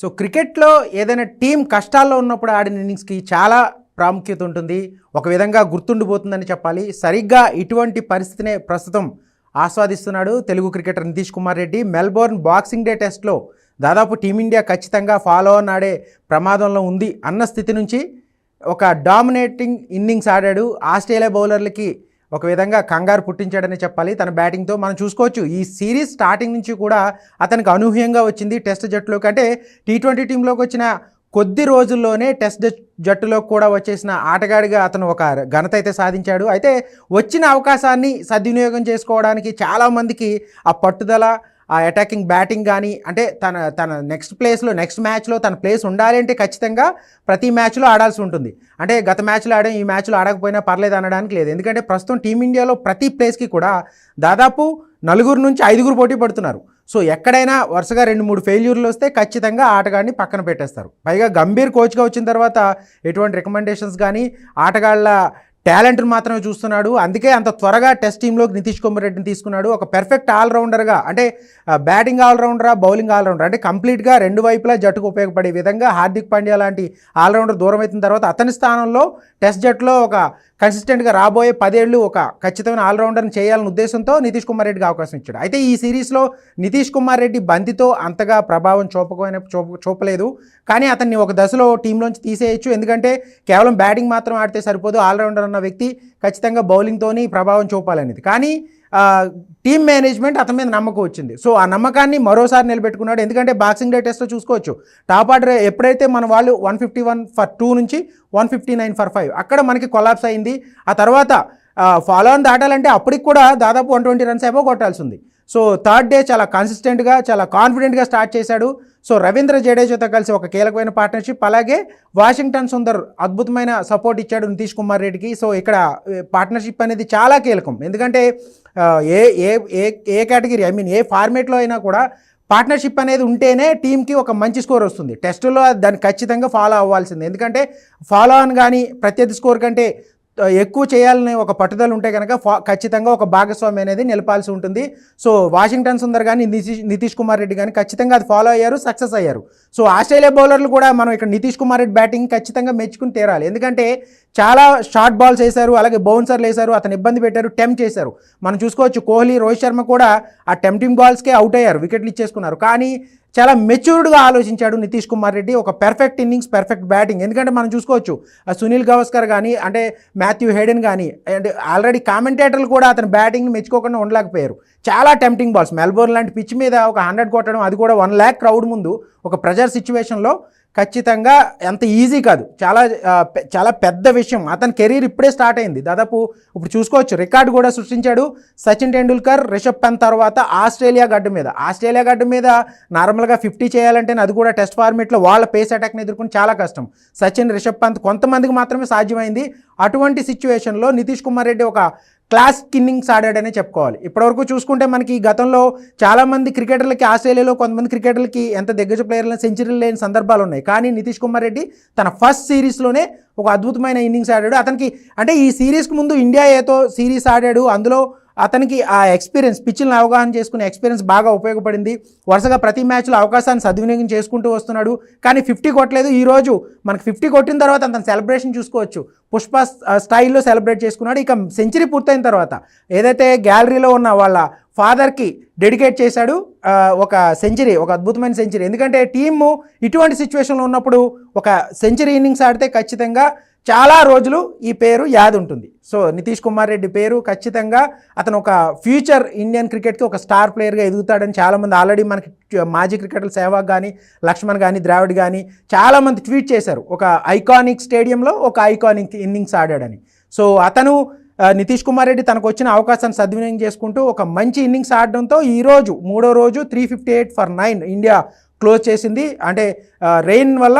So క్రికెట్లో ఏదైనా team కష్టాల్లో ఉన్నప్పుడు ఆడిన ఇన్నింగ్స్కి చాలా ప్రాముఖ్యత ఉంటుంది. ఒక విధంగా గుర్తుండిపోతుందని చెప్పాలి. సరిగ్గా ఇటువంటి పరిస్థితినే ప్రస్తుతం ఆస్వాదిస్తున్నాడు Telugu cricketer Nitish Kumar Reddy. Melbourne boxing day టెస్ట్లో దాదాపు టీమిండియా ఖచ్చితంగా ఫాలో ఆన్ ఆడే ప్రమాదంలో ఉంది అన్న స్థితి నుంచి ఒక డామినేటింగ్ ఇన్నింగ్స్ ఆడాడు. ఆస్ట్రేలియా బౌలర్లకి ఒక విధంగా కంగారు పుట్టించాడని చెప్పాలి తన బ్యాటింగ్తో. మనం చూసుకోవచ్చు ఈ సిరీస్ స్టార్టింగ్ నుంచి కూడా అతనికి అనూహ్యంగా వచ్చింది టెస్ట్ జట్టులోకి. అంటే T20 టీంలోకి వచ్చిన కొద్ది రోజుల్లోనే టెస్ట్ జట్టులో కూడా వచ్చేసిన ఆటగాడిగా అతను ఒక ఘనత అయితే సాధించాడు. అయితే వచ్చిన అవకాశాన్ని సద్వినియోగం చేసుకోవడానికి చాలామందికి ఆ పట్టుదల, ఆ అటాకింగ్ బ్యాటింగ్ కానీ, అంటే తన నెక్స్ట్ మ్యాచ్లో తన ప్లేస్ ఉండాలి అంటే ఖచ్చితంగా ప్రతి మ్యాచ్లో ఆడాల్సి ఉంటుంది. అంటే గత మ్యాచ్లో ఆడాం, ఈ మ్యాచ్లో ఆడకపోయినా పర్లేదు అనడానికి లేదు. ఎందుకంటే ప్రస్తుతం టీమిండియాలో ప్రతి ప్లేస్కి కూడా దాదాపు 4 నుంచి 5 పోటీ పడుతున్నారు. సో ఎక్కడైనా వరుసగా 2-3 ఫెయిల్యూర్లు వస్తే ఖచ్చితంగా ఆటగాడిని పక్కన పెట్టేస్తారు. పైగా గంభీర్ కోచ్గా వచ్చిన తర్వాత ఎటువంటి రికమెండేషన్స్ కానీ, ఆటగాళ్ళ టాలెంట్ని మాత్రమే చూస్తున్నాడు. అందుకే అంత త్వరగా టెస్ట్ టీంలోకి నితీష్ కుమార్ రెడ్డిని తీసుకున్నాడు. ఒక పెర్ఫెక్ట్ ఆల్రౌండర్గా, అంటే బ్యాటింగ్ ఆల్రౌండరా, బౌలింగ్ ఆల్రౌండర్, అంటే కంప్లీట్గా రెండు వైపులా జట్టుకు ఉపయోగపడే విధంగా హార్దిక్ పాండ్యా లాంటి ఆల్రౌండర్ దూరం అయిన తర్వాత అతని స్థానంలో టెస్ట్ జట్టులో ఒక కన్సిస్టెంట్గా రాబోయే 10 ఏళ్ళు ఒక ఖచ్చితమైన ఆల్రౌండర్ని చేయాలనే ఉద్దేశంతో నితీష్ కుమార్ రెడ్డికి అవకాశం ఇచ్చాడు. అయితే ఈ సిరీస్లో నితీష్ కుమార్ రెడ్డి బంతితో అంతగా ప్రభావం చూపలేదు. కానీ అతన్ని ఒక దశలో టీంలోంచి తీసేయచ్చు. ఎందుకంటే కేవలం బ్యాటింగ్ మాత్రం ఆడితే సరిపోదు, ఆల్రౌండర్ అన్న వ్యక్తి ఖచ్చితంగా బౌలింగ్తోని ప్రభావం చూపాలనేది. కానీ టీమ్ మేనేజ్మెంట్ అతని మీద నమ్మకం వచ్చింది. సో ఆ నమ్మకాన్ని మరోసారి నిలబెట్టుకున్నాడు. ఎందుకంటే బాక్సింగ్ డే టెస్ట్లో చూసుకోవచ్చు, టాప్ ఆర్డర్ ఎప్పుడైతే మన వాళ్ళు 151 for 2 నుంచి 159 for 5 అక్కడ మనకి కొలాప్స్ అయింది. ఆ తర్వాత ఫాలో ఆన్ దాటాలంటే అప్పటికి కూడా దాదాపు 120 రన్స్ అబోవ్ కొట్టాల్సి ఉంది. సో థర్డ్ డే చాలా కన్సిస్టెంట్గా, చాలా కాన్ఫిడెంట్గా స్టార్ట్ చేశాడు. సో రవీంద్ర జడేజాతో కలిసి ఒక కీలకమైన పార్ట్నర్షిప్, అలాగే వాషింగ్టన్ సుందర్ అద్భుతమైన సపోర్ట్ ఇచ్చాడు నితీష్ కుమార్ రెడ్డికి. సో ఇక్కడ పార్ట్నర్షిప్ అనేది చాలా కీలకం. ఎందుకంటే ఏ కేటగిరీ, ఏ ఫార్మేట్లో అయినా కూడా పార్ట్నర్షిప్ అనేది ఉంటేనే టీంకి ఒక మంచి స్కోర్ వస్తుంది. టెస్టులో దాన్ని ఖచ్చితంగా ఫాలో అవ్వాల్సింది. ఎందుకంటే ఫాలో ఆన్ కానీ ప్రత్యర్థి స్కోర్ కంటే ఎక్కువ చేయాలని ఒక పట్టుదల ఉంటే కనుక ఖచ్చితంగా ఒక భాగస్వామి అనేది నిలపాల్సి ఉంటుంది. సో వాషింగ్టన్ సుందర్ కానీ నితీష్ కుమార్ రెడ్డి కానీ ఖచ్చితంగా అది ఫాలో అయ్యారు, సక్సెస్ అయ్యారు. సో ఆస్ట్రేలియా బౌలర్లు కూడా మనం ఇక్కడ నితీష్ కుమార్ రెడ్డి బ్యాటింగ్ ఖచ్చితంగా మెచ్చుకుని తీరాలి. ఎందుకంటే చాలా షార్ట్ బాల్స్ వేశారు, అలాగే బౌన్సర్లు వేశారు, అతను ఇబ్బంది పెట్టారు, టెంప్ట్ చేశారు. మనం చూసుకోవచ్చు కోహ్లీ, రోహిత్ శర్మ కూడా ఆ టెంప్టింగ్ బాల్స్కే అవుట్ అయ్యారు, వికెట్లు ఇచ్చేసుకున్నారు. కానీ చాలా మెచ్యూర్డ్గా ఆలోచించాడు నితీష్ కుమార్ రెడ్డి. ఒక పెర్ఫెక్ట్ ఇన్నింగ్స్, పెర్ఫెక్ట్ బ్యాటింగ్. ఎందుకంటే మనం చూసుకోవచ్చు సునీల్ గవాస్కర్ కానీ, అంటే మాథ్యూ హేడెన్ కానీ, అంటే ఆల్రెడీ కామెంటేటర్లు కూడా అతని బ్యాటింగ్ని మెచ్చుకోకుండా ఉండలేకపోయారు. చాలా టెంప్టింగ్ బాల్స్, మెల్బోర్న్ లాంటి పిచ్ మీద ఒక 100 కొట్టడం, అది కూడా 1 lakh క్రౌడ్ ముందు ఒక ప్రెజర్ సిచ్యువేషన్లో ఖచ్చితంగా ఎంత ఈజీ కాదు, చాలా పెద్ద విషయం. అతని కెరీర్ ఇప్పుడే స్టార్ట్ అయింది. దాదాపు ఇప్పుడు చూసుకోవచ్చు రికార్డు కూడా సృష్టించాడు. సచిన్ టెండూల్కర్, రిషబ్ పంత్ తర్వాత ఆస్ట్రేలియా గడ్డ మీద నార్మల్గా 50 చేయాలంటే అది కూడా టెస్ట్ ఫార్మేట్లో వాళ్ళ పేస్ అటాక్ని ఎదుర్కొని చాలా కష్టం. సచిన్, రిషబ్ పంత్ కొంతమందికి మాత్రమే సాధ్యమైంది. అటువంటి సిచ్యువేషన్లో నితీష్ కుమార్ రెడ్డి ఒక క్లాస్ ఇన్నింగ్స్ ఆడాడనే చెప్పుకోవాలి. ఇప్పటివరకు చూసుకుంటే మనకి గతంలో చాలామంది క్రికెటర్లకి, ఆస్ట్రేలియాలో కొంతమంది క్రికెటర్లకి ఎంత దిగ్గజ ప్లేయర్లను సెంచరీలు లేని సందర్భాలు ఉన్నాయి. కానీ నితీష్ కుమార్ రెడ్డి తన ఫస్ట్ సిరీస్లోనే ఒక అద్భుతమైన ఇన్నింగ్స్ ఆడాడు. అతనికి అంటే ఈ సిరీస్కి ముందు ఇండియా ఏతో సిరీస్ ఆడాడు, అందులో అతనికి ఆ ఎక్స్పీరియన్స్, పిచ్లను అవగాహన చేసుకునే ఎక్స్పీరియన్స్ బాగా ఉపయోగపడింది. వరుసగా ప్రతి మ్యాచ్లో అవకాశాన్ని సద్వినియోగం చేసుకుంటూ వస్తున్నాడు. కానీ 50 కొట్టలేదు. ఈరోజు మనకు 50 కొట్టిన తర్వాత అతను సెలబ్రేషన్ చూసుకోవచ్చు, పుష్ప స్టైల్లో సెలబ్రేట్ చేసుకున్నాడు. ఇక సెంచరీ పూర్తయిన తర్వాత ఏదైతే గ్యాలరీలో ఉన్న వాళ్ళ ఫాదర్కి డెడికేట్ చేశాడు ఒక సెంచరీ, ఒక అద్భుతమైన సెంచరీ. ఎందుకంటే టీము ఇటువంటి సిచ్యువేషన్లో ఉన్నప్పుడు ఒక సెంచరీ ఇన్నింగ్స్ ఆడితే ఖచ్చితంగా చాలా రోజులు ఈ పేరు యాది ఉంటుంది. సో నితీష్ కుమార్ రెడ్డి పేరు ఖచ్చితంగా అతను ఒక ఫ్యూచర్ ఇండియన్ క్రికెట్కి ఒక స్టార్ ప్లేయర్గా ఎదుగుతాడని చాలామంది ఆల్రెడీ మనకి మాజీ క్రికెటర్లు సెహ్వాగ్ కానీ, లక్ష్మణ్ కానీ, ద్రావిడ్ కానీ చాలామంది ట్వీట్ చేశారు ఒక ఐకానిక్ స్టేడియంలో ఒక ఐకానిక్ ఇన్నింగ్స్ ఆడాడని. సో అతను నితీష్ కుమార్ రెడ్డి తనకు వచ్చిన అవకాశాన్ని సద్వినియోగం చేసుకుంటూ ఒక మంచి ఇన్నింగ్స్ ఆడడంతో ఈరోజు 3వ రోజు 358 for 9 ఇండియా క్లోజ్ చేసింది. అంటే రెయిన్ వల్ల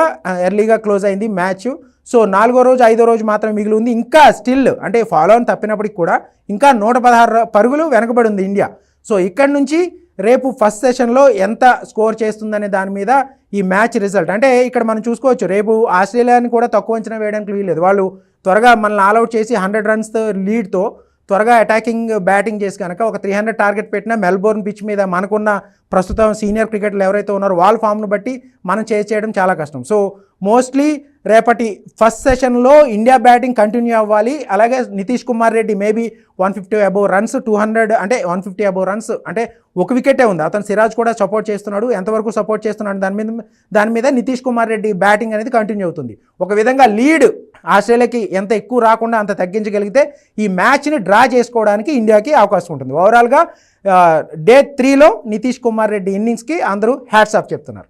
ఎర్లీగా క్లోజ్ అయింది మ్యాచ్. సో 4వ రోజు 5వ రోజు మాత్రమే మిగిలి ఉంది. ఇంకా స్టిల్ అంటే ఫాలో ఆన్ తప్పినప్పటికి కూడా ఇంకా 116 పరుగులు వెనకబడి ఉంది ఇండియా. సో ఇక్కడ నుంచి రేపు ఫస్ట్ సెషన్లో ఎంత స్కోర్ చేస్తుందనే దాని మీద ఈ మ్యాచ్ రిజల్ట్. అంటే ఇక్కడ మనం చూసుకోవచ్చు రేపు ఆస్ట్రేలియాని కూడా తక్కువ అంచనా వేయడానికి వీల్లేదు. వాళ్ళు త్వరగా మనల్ని ఆల్అౌట్ చేసి 100 runs లీడ్తో త్వరగా అటాకింగ్ బ్యాటింగ్ చేసి కనుక ఒక 300 టార్గెట్ పెట్టినా మెల్బోర్న్ పిచ్ మీద మనకున్న ప్రస్తుతం సీనియర్ క్రికెటర్లు ఎవరైతే ఉన్నారో వాళ్ళ ఫామ్ను బట్టి మనం చేయడం చాలా కష్టం. సో మోస్ట్లీ రేపటి ఫస్ట్ సెషన్లో ఇండియా బ్యాటింగ్ కంటిన్యూ అవ్వాలి. అలాగే Nitish Kumar Reddy maybe 150 above runs, 200 అంటే 150 అబోవ్ రన్స్ అంటే ఒక వికెటే ఉంది. అతను సిరాజ్ కూడా సపోర్ట్ చేస్తున్నాడు. ఎంతవరకు సపోర్ట్ చేస్తున్నాడు దాని మీద నితీష్ కుమార్ రెడ్డి బ్యాటింగ్ అనేది కంటిన్యూ అవుతుంది. ఒక విధంగా లీడ్ ఆస్ట్రేలియాకి ఎంత ఎక్కువ రాకుండా అంత తగ్గించగలిగితే ఈ మ్యాచ్ని డ్రా చేసుకోవడానికి ఇండియాకి అవకాశం ఉంటుంది. ఓవరాల్గా డే 3లో నితీష్ కుమార్ రెడ్డి ఇన్నింగ్స్కి అందరూ హ్యాట్స్ ఆఫ్ చెప్తున్నారు.